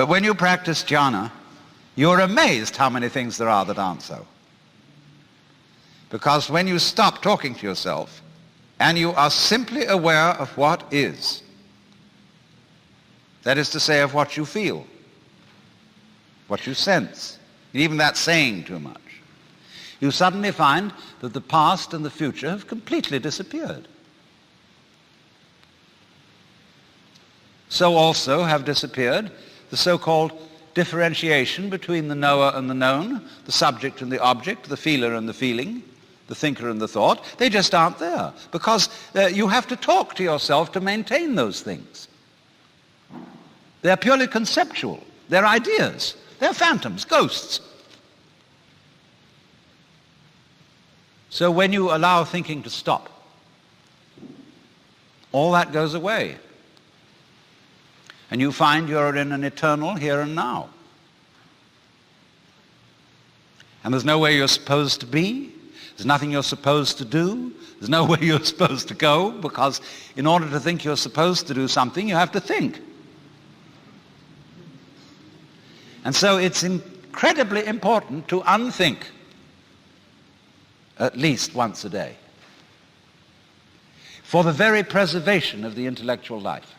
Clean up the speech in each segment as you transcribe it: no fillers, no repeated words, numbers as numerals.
But when you practice jhana, you're amazed how many things there are that aren't so. Because when you stop talking to yourself and you are simply aware of what is, that is to say, of what you feel, what you sense, even that saying too much, you suddenly find that the past and the future have completely disappeared. So also have disappeared the so-called differentiation between the knower and the known, the subject and the object, the feeler and the feeling, the thinker and the thought. They just aren't there because you have to talk to yourself to maintain those things. They're purely conceptual. They're ideas. They're phantoms, ghosts. So when you allow thinking to stop, all that goes away. And you find you're in an eternal here and now. And there's nowhere you're supposed to be. There's nothing you're supposed to do. There's nowhere you're supposed to go, because in order to think you're supposed to do something, you have to think. And so it's incredibly important to unthink at least once a day for the very preservation of the intellectual life.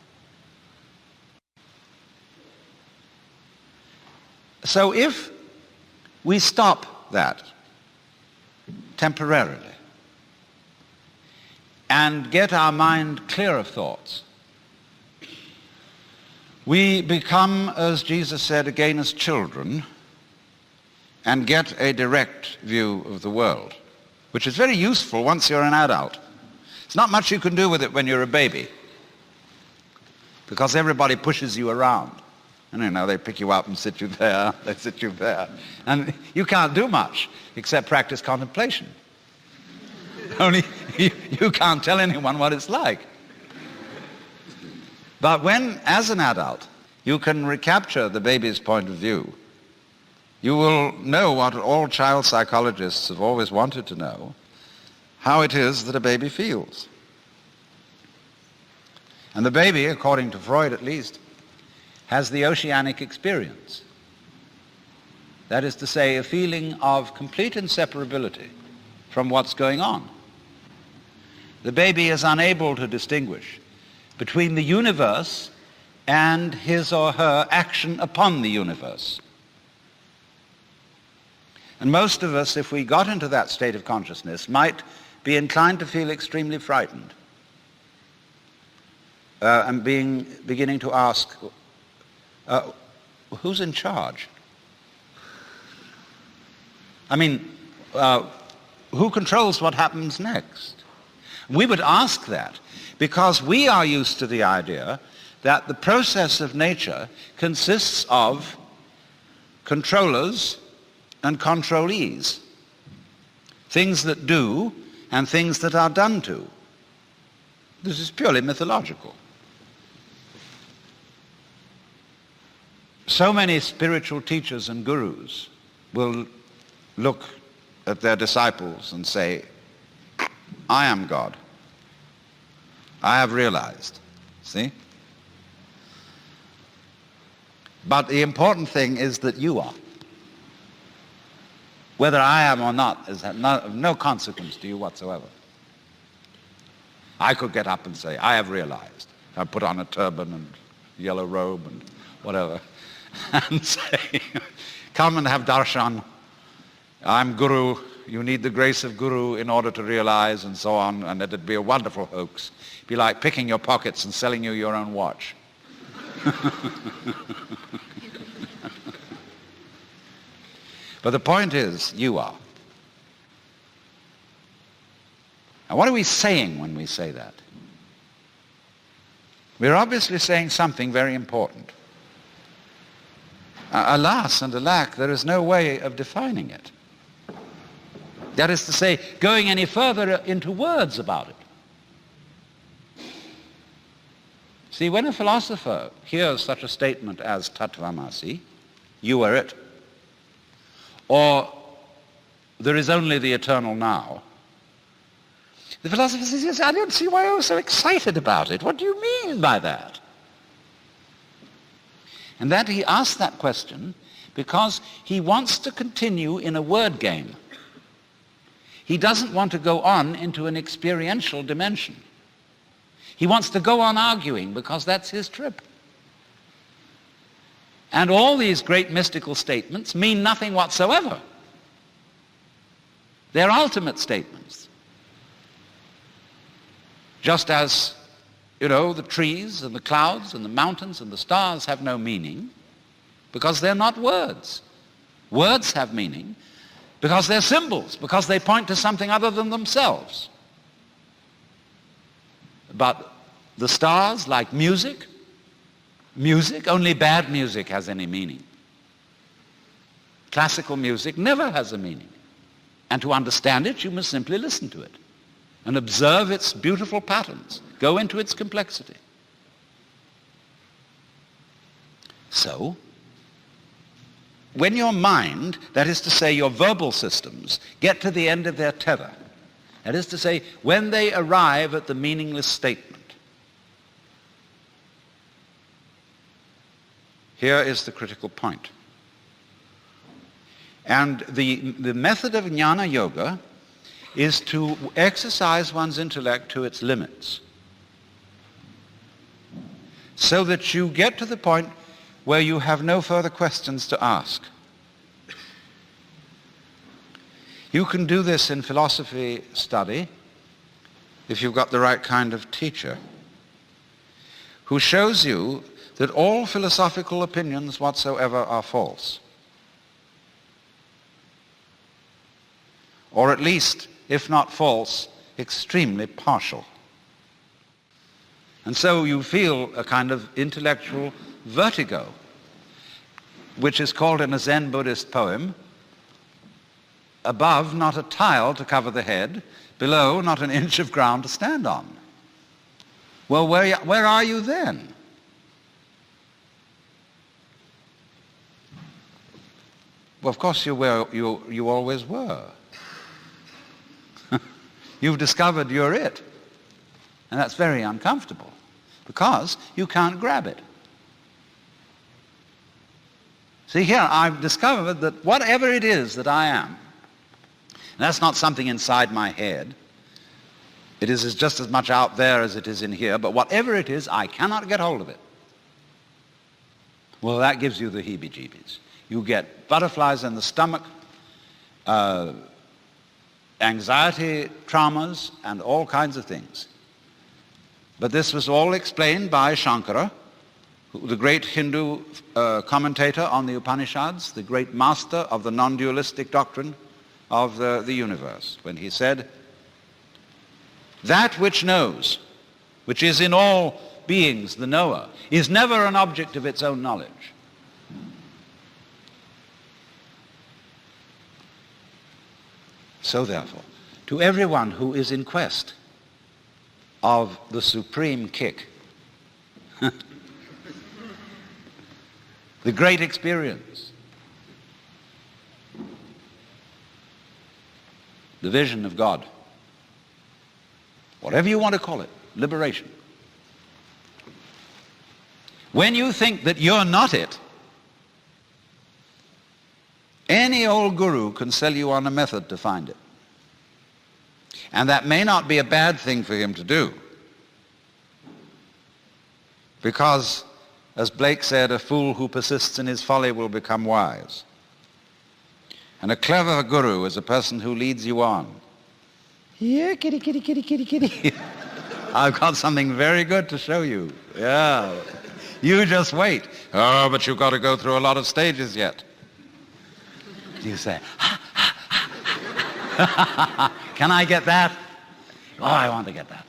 So if we stop that temporarily and get our mind clear of thoughts, we become, as Jesus said, again as children, and get a direct view of the world, which is very useful once you're an adult. It's not much you can do with it when you're a baby, because everybody pushes you around. And they pick you up and sit you there, they sit you there. And you can't do much except practice contemplation. Only you can't tell anyone what it's like. But when, as an adult, you can recapture the baby's point of view, you will know what all child psychologists have always wanted to know, how it is that a baby feels. And the baby, according to Freud at least, has the oceanic experience. That is to say, a feeling of complete inseparability from what's going on. The baby is unable to distinguish between the universe and his or her action upon the universe. And most of us, if we got into that state of consciousness, might be inclined to feel extremely frightened and beginning to ask, who's in charge? I mean, who controls what happens next? We would ask that because we are used to the idea that the process of nature consists of controllers and controlees, things that do and things that are done to. This is purely mythological. So many spiritual teachers and gurus will look at their disciples and say, I am God. I have realized. See? But the important thing is that you are. Whether I am or not is of no consequence to you whatsoever. I could get up and say, I have realized. I put on a turban and yellow robe and whatever. And say, come and have darshan. I'm guru. You need the grace of guru in order to realize, and so on. And it'd be a wonderful hoax. It'd be like picking your pockets and selling you your own watch. But the point is, you are. And what are we saying when we say that? We're obviously saying something very important. Alas and alack, there is no way of defining it. That is to say, going any further into words about it. See, when a philosopher hears such a statement as tattvamasi, you are it, or there is only the eternal now, the philosopher says, yes, I don't see why you're so excited about it. What do you mean by that? And that he asks that question because he wants to continue in a word game. He doesn't want to go on into an experiential dimension. He wants to go on arguing because that's his trip. And all these great mystical statements mean nothing whatsoever. They're ultimate statements. Just as, the trees and the clouds and the mountains and the stars have no meaning because they're not words. Words have meaning because they're symbols, because they point to something other than themselves. But the stars, like music, only bad music has any meaning. Classical music never has a meaning. And to understand it, you must simply listen to it and observe its beautiful patterns, go into its complexity. So, when your mind, that is to say your verbal systems, get to the end of their tether, that is to say, when they arrive at the meaningless statement, here is the critical point. And the method of jnana yoga is to exercise one's intellect to its limits so that you get to the point where you have no further questions to ask. You can do this in philosophy study if you've got the right kind of teacher who shows you that all philosophical opinions whatsoever are false. Or at least, if not false, extremely partial. And so you feel a kind of intellectual vertigo, which is called in a Zen Buddhist poem, above not a tile to cover the head, below not an inch of ground to stand on. Well, where are you then? Well, of course you always were. You've discovered you're it. And that's very uncomfortable because you can't grab it. See here, I've discovered that whatever it is that I am, and that's not something inside my head, it is just as much out there as it is in here, but whatever it is, I cannot get hold of it. Well, that gives you the heebie-jeebies. You get butterflies in the stomach, anxiety, traumas, and all kinds of things. But this was all explained by Shankara, the great Hindu commentator on the Upanishads, the great master of the non-dualistic doctrine of the universe, when he said, that which knows, which is in all beings the knower, is never an object of its own knowledge. So therefore, to everyone who is in quest of the supreme kick, the great experience, the vision of God, whatever you want to call it, liberation. When you think that you're not it, any old guru can sell you on a method to find it. And that may not be a bad thing for him to do. Because, as Blake said, a fool who persists in his folly will become wise. And a clever guru is a person who leads you on. Yeah, kitty, kitty, kitty, kitty, kitty. I've got something very good to show you. Yeah. You just wait. Oh, but you've got to go through a lot of stages yet. You say, can I get that? Oh, I want to get that.